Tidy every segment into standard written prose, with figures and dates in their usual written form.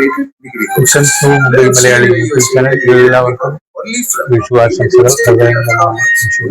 Mumbai Malayali YouTube channel എല്ലാവർക്കും വിഷുവാശംസകൾ. ഹൃദയംഗമാണ് വിഷു.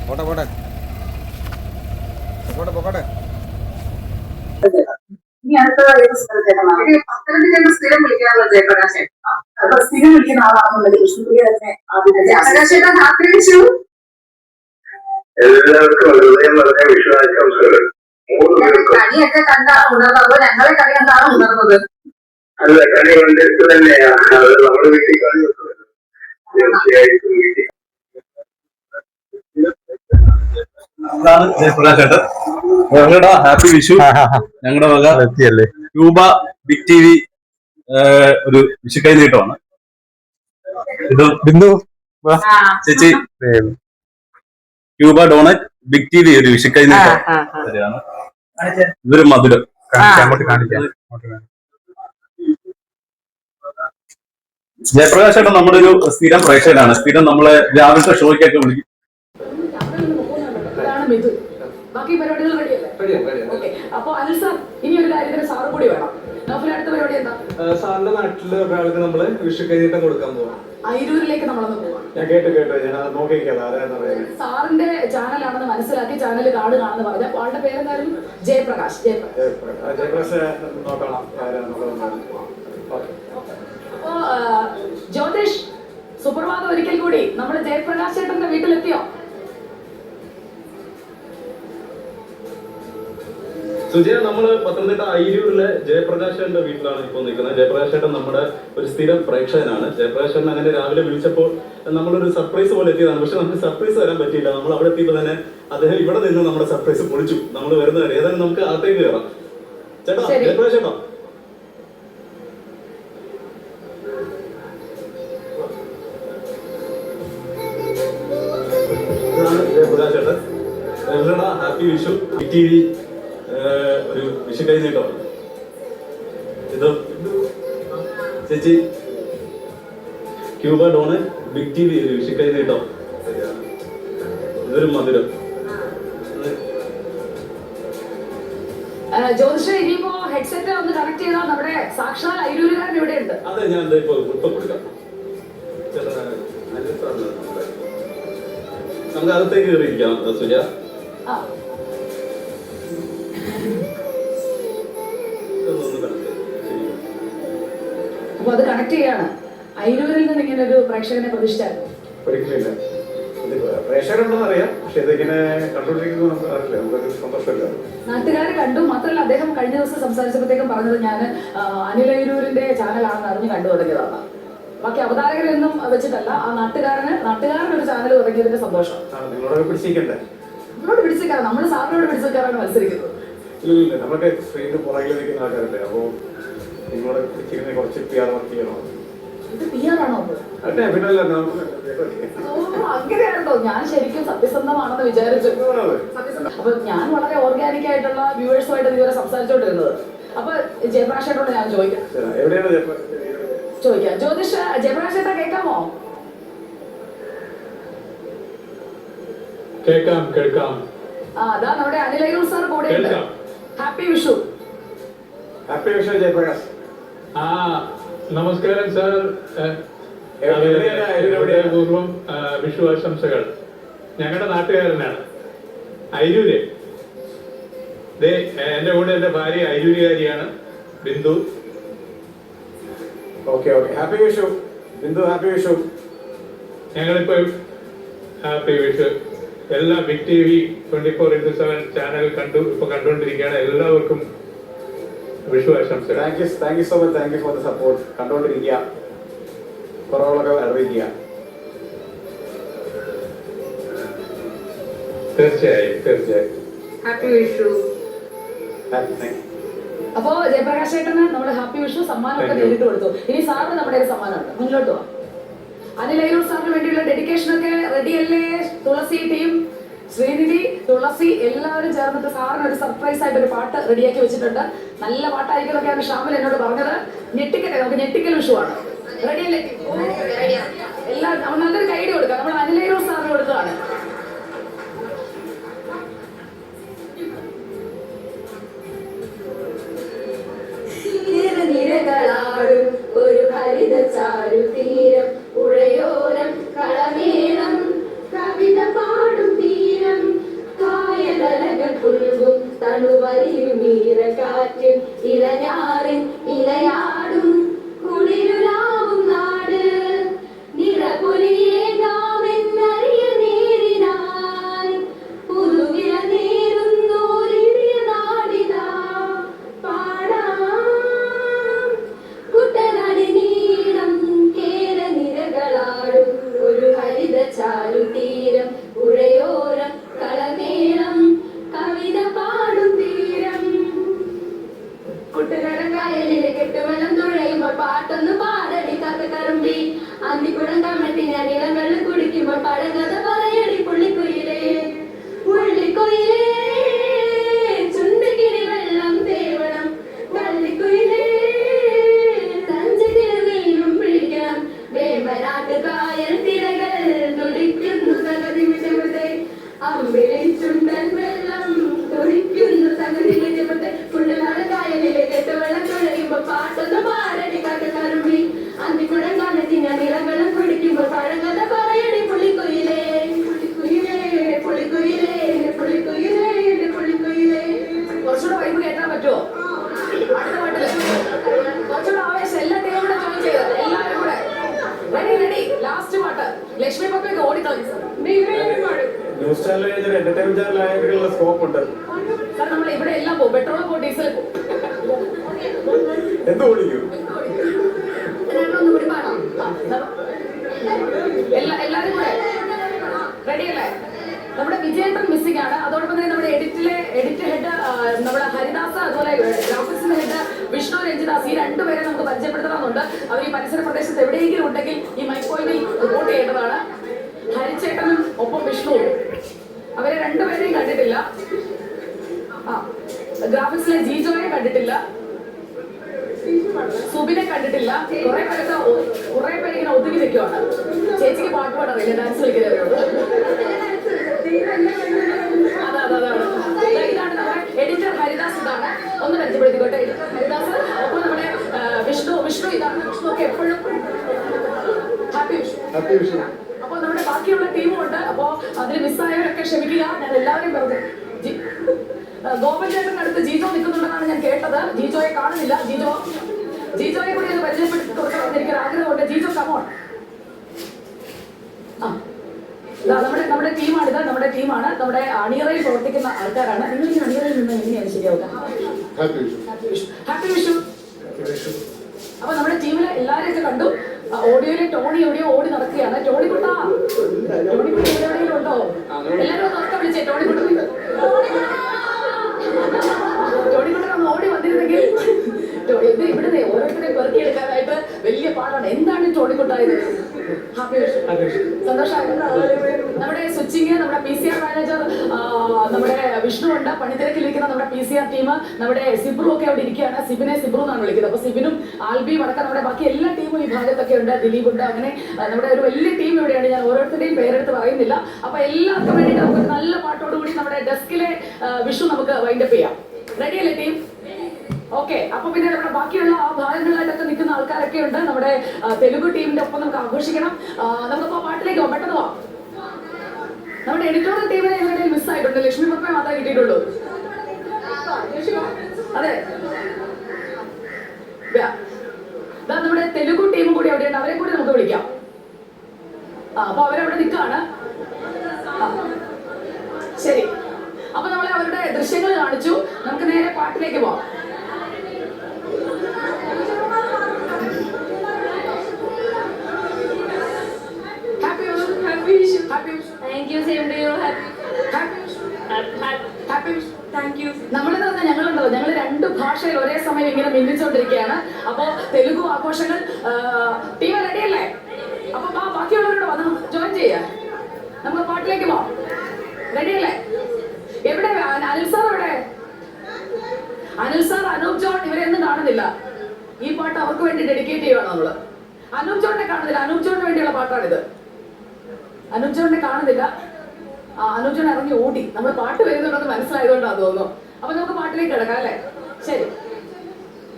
പോട്ടെ പോട്ടെ പോട്ടെ പോട്ടെ. ഇനി അടുത്ത പത്തനംതിട്ട സ്ഥിരം വിളിക്കാനുള്ള ജയപ്രകാശ് സ്ഥിരം വിളിക്കുന്ന ആളാണെന്നുള്ളത് വിഷ്ണുപ്രിയ തന്നെ ജയപ്രകാശേട്ടൻ ആഗ്രഹിച്ചു. എല്ലാവർക്കും ഹൃദയം പറഞ്ഞ വിശ്വാസംസകൾ. കണിയൊക്കെ കണ്ടാണ് ഉണർന്നത്, അതോ ഞങ്ങളെ കണി കണ്ടാണ് ഉണർന്നത്? അല്ല, കണി കണ്ടിട്ട് തന്നെയാണ് അത് നമ്മുടെ വീട്ടിൽ കണി വെക്കുന്നത്. തീർച്ചയായിട്ടും വീട്ടിൽ ജയപ്രകാശേട്ടൻ ഞങ്ങളുടെ ഹാപ്പി വിഷു. ഞങ്ങളുടെ വക എത്തിയല്ലേ ക്യൂബ ബിഗ് ടി വി ഒരു വിഷുക്കൈ നീട്ടമാണ് ഇത്. ബിന്ദു ചേച്ചി Cuba donate big T V ഒരു വിഷുക്കൈ നീട്ടം ശരിയാണ്. ഇതൊരു മധുരം കാണിക്കാം. ജയപ്രകാശേട്ടൻ നമ്മുടെ ഒരു സ്ഥിരം പ്രേക്ഷകനാണ്. സ്ഥിരം നമ്മളെ രാവിലത്തെ ഷോയ്ക്കൊക്കെ വിളിക്കും. ബാക്കി പരിപാടികൾ റെഡിയല്ലേ? അപ്പൊ അനിൽ സാർ, ഇനി ഒരു കാര്യത്തിന് സാറ് കൂടി വേണം. അടുത്ത പരിപാടി എന്താ? സാറിന്റെ നാട്ടില് ഒരാൾക്ക് നമ്മള് വിഷു കൈനീട്ടം കൊടുക്കാൻ പോവാം. അയിരൂരിലേക്ക് നമ്മളൊന്ന് പോവാം. ഞാൻ കേട്ടു ഞാൻ അത് നോക്കിയിരിക്കാം ആരാന്ന് പറയാൻ. സാറിന്റെ ചാനലാണെന്ന് മനസ്സിലാക്കി ചാനൽ കാണുകയാണെന്ന് പറഞ്ഞ ആളുടെ പേരെന്തായിരുന്നു? ജയപ്രകാശ്. ജയപ്രകാശ് നോക്കണം ആരാന്നുള്ളത്. അപ്പോ ജ്യോതിഷ്, സുപ്രഭാതം ഒരിക്കൽ കൂടി. നമ്മൾ ജയപ്രകാശ് ചേട്ടന്റെ വീട്ടിലെത്തിയോ? സുജയ, നമ്മള് പത്തനംതിട്ട അയിരൂരിലെ ജയപ്രകാശന്റെ വീട്ടിലാണ് ഇപ്പോൾ നിൽക്കുന്നത്. ജയപ്രകാശേട്ടൻ നമ്മുടെ ഒരു സ്ഥിരം പ്രേക്ഷകനാണ്. ജയപ്രകാശൻ അങ്ങനെ രാവിലെ വിളിച്ചപ്പോൾ നമ്മളൊരു സർപ്രൈസ് പോലെ എത്തിയതാണ്. പക്ഷെ നമുക്ക് സർപ്രൈസ് തരാൻ പറ്റിയില്ല. നമ്മൾ അവിടെ എത്തിയപ്പോൾ തന്നെ അദ്ദേഹം ഇവിടെ നിന്ന് നമ്മുടെ സർപ്രൈസ് പൊളിച്ചു. നമ്മൾ വരുന്നവരെ ഏതായാലും നമുക്ക് അകത്തേക്ക് കയറാം. ചേട്ടാ, ജയപ്രകാശ് ചേട്ടാ. ജയപ്രകാശ് ചേട്ടൻ ഹാപ്പി വിഷു. ടി വി ഒരു വിഷു കൈ നീട്ടോ. ഇത് ചേച്ചി ക്യൂബ ഡോണ് ബിഗ് ടി വി ഒരു വിഷു കൈ നീട്ടോ. ഇതൊരു മധുരം. ജ്യോതിഷ, ഇനിയിപ്പോ ഹെഡ്സെറ്റ് ഒന്ന് കണക്ട് ചെയ്താൽ നമ്മുടെ സാക്ഷാൽ അയിരൂരുകാരൻ ഇവിടെ ഉണ്ട്. അതെ, ഞാൻ ഇപ്പൊ കൊടുക്കാം. നമുക്ക് അകത്തേക്ക് കയറിയിരിക്കാം സുജ. അപ്പൊ അത് കണക്ട് ചെയ്യാണ്. അയിരൂരിൽ നിന്ന് ഇങ്ങനെ ഒരു പ്രേക്ഷകനെ പ്രതീക്ഷിച്ചായിരുന്നു? ഒരിക്കലില്ല. പ്രേക്ഷകരുണ്ടെന്ന് അറിയാം, പക്ഷെ ഇതിങ്ങനെ കണ്ടുകൊണ്ടിരിക്കുന്നത് നമുക്ക് അറിയില്ല. നമുക്കൊരു സന്തോഷമില്ല. നാട്ടുകാരെ കണ്ടു. മാത്രമല്ല, അദ്ദേഹം കഴിഞ്ഞ ദിവസം സംസാരിച്ചപ്പോഴത്തേക്കും പറഞ്ഞത് ഞാൻ അനിൽ അയിരൂരിന്റെ ചാനലാണെന്ന് അറിഞ്ഞ് കണ്ടു തുടങ്ങിയതാണ്. ബാക്കി അവതാരകരൊന്നും വെച്ചിട്ടല്ല, ആ നാട്ടുകാരനൊരു ചാനൽ തുടങ്ങിയതിന്റെ സന്തോഷം. നിങ്ങളോട് പിടിച്ചിരിക്കണ്ടേ? നമ്മളോട് പിടിച്ചേക്കാറ്, നമ്മൾ സാറിനോട് പിടിച്ചേക്കാറാണ് മത്സരിക്കുന്നത്. ഇല്ല, നമ്മളൊക്കെ സ്ക്രീനിന് പുറകിൽ നിൽക്കുന്ന ആൾക്കാരല്ലേ. അപ്പോ നിങ്ങളോട് പിടിച്ചിരുന്ന കുറച്ച് PR വർക്ക് ചെയ്യണം. ഇത് PR ആണോ? അതെ, പിന്നെ അങ്ങനെയാണോ? ഞാൻ ശരിക്കും സത്യസന്ധമാണെന്ന് വിചാരിച്ചു. അപ്പൊ ഞാൻ വളരെ ഓർഗാനിക് ആയിട്ടുള്ള വ്യൂവേഴ്സുമായിട്ട് ഇതുവരെ സംസാരിച്ചോണ്ടിരുന്നത്. അപ്പൊ ജയപ്രകാശേട്ടോട് ഞാൻ ചോദിക്കാം. ജ്യോതിഷ, ജയപ്രകാശേട്ടാ കേൾക്കാമോ? കേൾക്കാം. അതാ നമ്മുടെ അനിൽ അയ്യൂർ സാർ കൂടെ ഉണ്ട്. ഹാപ്പി വിഷു. ഹാപ്പി വിഷു ജയപ്രകാശ്. നമസ്കാരം സാർ. പൂർവ്വം വിഷു ആശംസകൾ. ഞങ്ങളുടെ നാട്ടുകാരനാണ് അയിരൂര്. എന്റെ കൂടെ എന്റെ ഭാര്യ അയിരൂരുകാരിയാണ് Bindu. Okay. Happy Vishu Bindu. Happy Vishu. ഞങ്ങളിപ്പോ ഹാപ്പി വിഷു. എല്ലാ big T V 24x7 channel കണ്ടുകൊണ്ടിരിക്കുകയാണ്. എല്ലാവർക്കും വിഷു ആശംസകൾ. Thank you so much. Thank you for the support. കണ്ടുകൊണ്ടിരിക്കുക, കുറവുകളൊക്കെ അറിയിക്കുക. തീർച്ചയായും. ഹാപ്പി വിഷു. അപ്പോ ജയപ്രകാശ് ചേട്ടന് നമ്മുടെ ഹാപ്പി വിഷു സമ്മാനമൊക്കെ നേരിട്ട് കൊടുത്തു. ഇനി സാറിന് നമ്മുടെ ഒരു സമ്മാനമുണ്ട്. മുന്നോട്ട് പോവാം. അനിൽ അയ്യൂർ സാറിന് വേണ്ടിയുള്ള ഡെഡിക്കേഷനൊക്കെ റെഡിയല്ലേ? തുളസി ടീം, ശ്രീനിധി, തുളസി എല്ലാവരും ചേർന്നിട്ട് സാറിന് ഒരു സർപ്രൈസ് ആയിട്ട് ഒരു പാട്ട് റെഡിയാക്കി വെച്ചിട്ടുണ്ട്. നല്ല പാട്ടായിരിക്കുന്നൊക്കെയാണ് ഷാമിൽ എന്നോട് പറഞ്ഞത്. നമുക്ക് ഞെട്ടിക്കൽ വിഷു ആണ്. റെഡിയല്ലേ? എല്ലാവരും നല്ലൊരു കൈഡി ലക്ഷ്മി പപ്പയൊക്കെ ഓടിക്കളഞ്ഞു സാർ. ന്യൂസ് ചാനൽ കഴിഞ്ഞാൽ എന്റർടൈൻമെന്റ് ചാനൽ ആയിട്ടുള്ള സ്കോപ്പ് ഉണ്ട്. സാർ നമ്മൾ ഇവിടെ എല്ലാം പോകും, പെട്രോൾ പോകും, ഡീസൽ പോകും. എന്ത് ഓടിക്കും? എല്ലാരും കൂടെ റെഡി അല്ലേ? നമ്മുടെ വിജയേട്ടൻ മിസ്സിംഗ് ആണ്. അതോടൊപ്പം തന്നെ നമ്മുടെ എഡിറ്റ് ഹെഡ് നമ്മുടെ ഹരിദാസ്, അതുപോലെ ഗ്രാഫിക്സിന്റെ ഹെഡ് വിഷ്ണു രഞ്ജിദാസ്, ഈ രണ്ടുപേരെ നമുക്ക് പരിചയപ്പെടുത്തണമെന്നുണ്ട്. അവർ ഈ പരിസര പ്രദേശത്ത് എവിടെയെങ്കിലും ഉണ്ടെങ്കിൽ ഈ മൈക്ക് പോയിന്റിൽ റിപ്പോർട്ട് ചെയ്യേണ്ടതാണ്. ഹരിച്ചേട്ടനും ഒപ്പം വിഷ്ണുവും, അവരെ രണ്ടുപേരെയും കണ്ടിട്ടില്ല. ഗ്രാഫിക്സിലെ ജീജോയെ കണ്ടിട്ടില്ല, സുബിനെ കണ്ടിട്ടില്ല. കുറെ പേര് ഇങ്ങനെ ഒതുങ്ങി നിൽക്കുവാണ്. ചേച്ചിക്ക് പാട്ട് പാടാറില്ല, ഡാൻസ് കളിക്കുന്നവരോട്. ഇതാണ് നമ്മുടെ എഡിറ്റർ ഹരിദാസ്. ഇതാണ് ഒന്ന് പരിചയപ്പെടുത്തിക്കോട്ടെ, എഡിറ്റർ ഹരിദാസ്. ഒപ്പം നമ്മുടെ വിഷ്ണു ഇതാണ്. വിഷ്ണു ഒക്കെ എപ്പോഴും ഹാപ്പി വിഷു. അപ്പൊ നമ്മുടെ ബാക്കിയുള്ള ടീമും ഉണ്ട്. അപ്പൊ അതിൽ മിസ്സായവരൊക്കെ ക്ഷമിക്കുക, ഞാൻ എല്ലാവരെയും പറഞ്ഞു. ഗോപൻ ചേട്ടന്റെ അടുത്ത് ജീജോ നിൽക്കുന്നുണ്ടെന്നാണ് ഞാൻ കേട്ടത്. ജീജോയെ കാണുന്നില്ല. ജീജോയെ കൂടി ഒന്ന് പരിചയപ്പെടുത്തി കൊടുക്കണമെന്ന് എനിക്കൊരു ആഗ്രഹമുണ്ട്. ജീജോ കമോൺ. നമ്മുടെ ടീമാണിത്. നമ്മുടെ ടീമാണ്. നമ്മുടെ അണിയറയിൽ പ്രവർത്തിക്കുന്ന ആൾക്കാരാണ്. നിങ്ങൾ ഈ അണിയറയിൽ നിന്ന് എങ്ങനെയാണ് ശരിയാവുക? ഹാപ്പി വിഷു. അപ്പൊ നമ്മുടെ ടീമിലെ എല്ലാവരെയൊക്കെ കണ്ടു. ഓഡിയോയിലെ ടോണി എവിടെയോ ഓടി നടക്കുകയാണ്. ടോണിക്കുട്ട എവിടെയെങ്കിലും ഉണ്ടോ? എല്ലാവരും ഒന്ന് ഉറക്കം വിളിച്ചേ. ടോണിക്കുട്ട ഒന്ന് ഓടി വന്നിരുന്നെങ്കിൽ. ഇത് ഇവിടുന്ന് ഓരോരുത്തരെ പെറുക്കിയെടുക്കാനായിട്ട് വലിയ പാടാണ്. എന്താണ് ടോണിക്കുട്ടായത്? ഹാപ്പി വിഷു. സന്തോഷമായിരുന്നു. നമ്മുടെ സ്വിച്ചിങ്, നമ്മുടെ PCR മാനേജർ, നമ്മുടെ വിഷ്ണു ഉണ്ട്. പണിത്തിരക്കിലിരിക്കുന്ന നമ്മുടെ PCR ടീം, നമ്മുടെ സിബ്രു ഒക്കെ അവിടെ ഇരിക്കുകയാണ്. സിബ്രു എന്നാണ് വിളിക്കുന്നത്. അപ്പൊ സിബിനും ആൽബിയും അടക്കം നമ്മുടെ ബാക്കി എല്ലാ ടീമും ഈ ഭാഗത്തൊക്കെ ഉണ്ട്. ദിലീപ് ഉണ്ട്. അങ്ങനെ നമ്മുടെ ഒരു വലിയ ടീം ഇവിടെയാണ്. ഞാൻ ഓരോരുത്തരുടെയും പേരെടുത്ത് പറയുന്നില്ല. അപ്പൊ എല്ലാവർക്കും വേണ്ടിയിട്ട് നമുക്ക് നല്ല പാട്ടോടുകൂടി നമ്മുടെ ഡെസ്കിലെ വിഷു നമുക്ക് വൈൻഡപ്പ് ചെയ്യാം. റെഡിയല്ലേ ടീം? ഓക്കെ. അപ്പൊ പിന്നെ നമ്മുടെ ബാക്കിയുള്ള ആ ഭാഗങ്ങളിലായിട്ടൊക്കെ നിൽക്കുന്ന ആൾക്കാരൊക്കെ ഉണ്ട്. നമ്മുടെ തെലുഗു ടീമിന്റെ ഒപ്പം നമുക്ക് ആഘോഷിക്കണം. നമുക്കപ്പോ പാട്ടിലേക്ക് പോവാം. പെട്ടെന്ന് പോവാം. നമ്മുടെ എഡിറ്റോറിയൽ ടീമിനെ ഞങ്ങളുടെ മിസ്സായിട്ടുണ്ട്. ലക്ഷ്മി പപ്പയെ മാത്രമേ കിട്ടിയിട്ടുള്ളൂ. അതെ, നമ്മുടെ തെലുഗു ടീമും കൂടി അവിടെയുണ്ട്. അവരെ കൂടി നമുക്ക് വിളിക്കാം. അപ്പൊ അവരവിടെ നിൽക്കാണ്. ശരി, അപ്പൊ നമ്മൾ അവരുടെ ദൃശ്യങ്ങൾ കാണിച്ചു. നമുക്ക് നേരെ പാട്ടിലേക്ക് പോവാം. നമ്മളെന്ന് പറഞ്ഞാൽ ഞങ്ങളുണ്ടല്ലോ, ഞങ്ങൾ രണ്ട് ഭാഷയിൽ ഒരേ സമയം ഇങ്ങനെ മിന്നിച്ചുകൊണ്ടിരിക്കുകയാണ്. അപ്പോ തെലുഗു ആഘോഷങ്ങൾ ടീം റെഡിയല്ലേ? അപ്പൊ ബാക്കിയുള്ളവരോട് വന്ന് ജോയിൻ ചെയ്യാം. നമുക്ക് പാട്ടിലേക്ക് പോവാം. റെഡിയല്ലേ? എവിടെ അനിൽ സാർ? എവിടെ അനിൽ സാർ? അനൂപ് ജോൺ ഇവരെയൊന്നും കാണുന്നില്ല. ഈ പാട്ട് അവർക്ക് വേണ്ടി ഡെഡിക്കേറ്റ് ചെയ്യുവാണ് നമ്മള്. അനൂപ് ജോണിനെ കാണുന്നില്ല. അനൂപ് ജോണിന് വേണ്ടിയുള്ള പാട്ടാണിത്. അനൂപ് ജോണിനെ കാണുന്നില്ല. അനൂപ് ജോൺ ഇറങ്ങി ഓടി. നമ്മൾ പാട്ട് വരുന്നുണ്ടെന്ന് മനസ്സിലായതുകൊണ്ടാണ് തോന്നുന്നു. അപ്പൊ നമുക്ക് പാട്ടിലേക്ക് കിടക്കാം അല്ലേ? ശരി.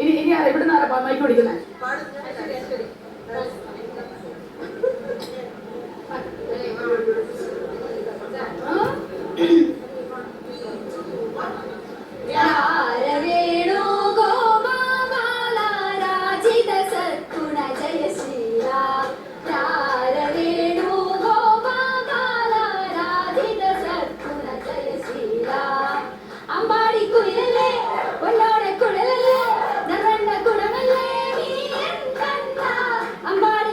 ഇനി എവിടുന്ന് ആരാ മൈക്ക് പിടിക്കുന്നത്? അമ്പാടി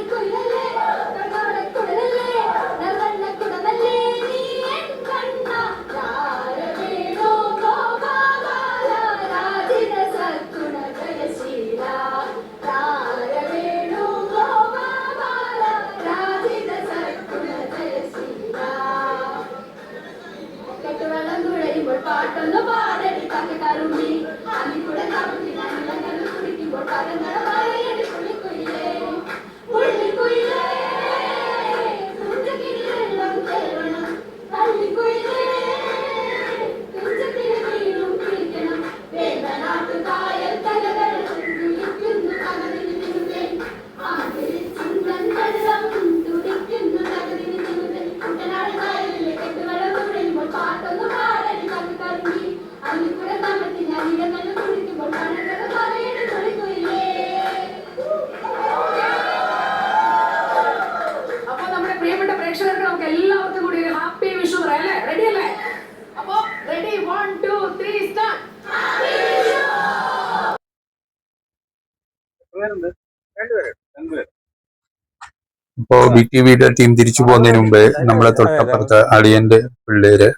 ഇപ്പോ BTVയുടെ ടീം തിരിച്ചു പോകുന്നതിന് മുമ്പേ നമ്മളെ തൊട്ടപ്പുറത്ത് അളിയന്റെ പിള്ളേര്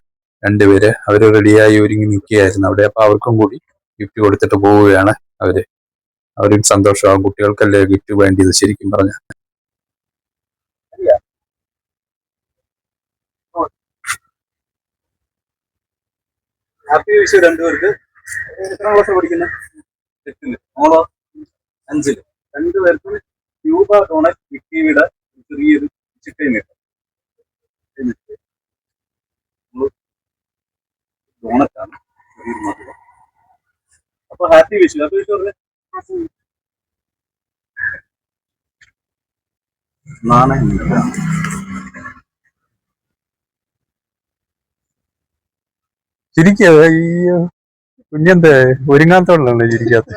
2 പേര് അവര് റെഡിയായി ഒരുങ്ങി നിൽക്കുകയായിരുന്നു അവിടെ. അപ്പൊ അവർക്കും കൂടി ഗിഫ്റ്റ് കൊടുത്തിട്ട് പോവുകയാണ് അവര്. അവരും സന്തോഷമാകും. കുട്ടികൾക്കല്ലേ ഗിഫ്റ്റ് വേണ്ടിയത് ശരിക്കും പറഞ്ഞ. ഹാപ്പി വിഷു രണ്ടുപേർക്ക്. എത്രാം ക്ലാസ് പഠിക്കുന്നത്? 8ല്. മോളോ 5ല്. 2 പേർക്കും ക്യൂബ ഡോണറ്റ് വിക്കിയുടെ ചെറിയൊരു ചിക്കൻ ഡോണറ്റാണ്. ചെറിയൊരു മധുരം. അപ്പൊ ഹാപ്പി വിഷു. ഹാപ്പി വിഷു പറഞ്ഞേ. നാണയം ചിരിക്കാതെ അയ്യോ കുഞ്ഞെന്താ ഒരുങ്ങാത്തോളാണ് ചിരിക്കാത്ത.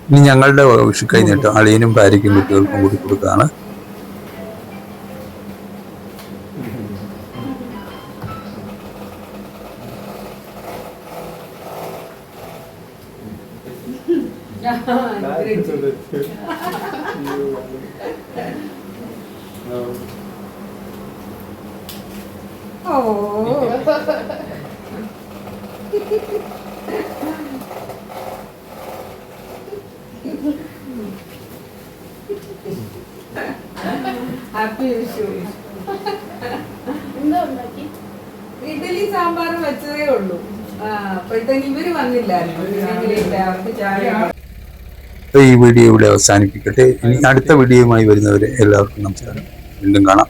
ഇനി ഞങ്ങളുടെ വിഷു കഴിഞ്ഞിട്ട് അളിയനും ഭാര്യയ്ക്കും കുട്ടികൾക്കും കൂടി കൊടുക്കുകയാണ്. ഹാപ്പി വിഷു. ഇഡലി സാമ്പാറും വെച്ചതേ ഉള്ളൂ. അപ്പോഴത്തേക്ക് ഇവര് വന്നില്ലായിരുന്നു. അവർക്ക് ചായ. ഈ വീഡിയോ ഇവിടെ അവസാനിപ്പിക്കട്ടെ. ഇനി അടുത്ത വീഡിയോയുമായി വരുന്നവരെ എല്ലാവർക്കും നമസ്കാരം. വീണ്ടും കാണാം.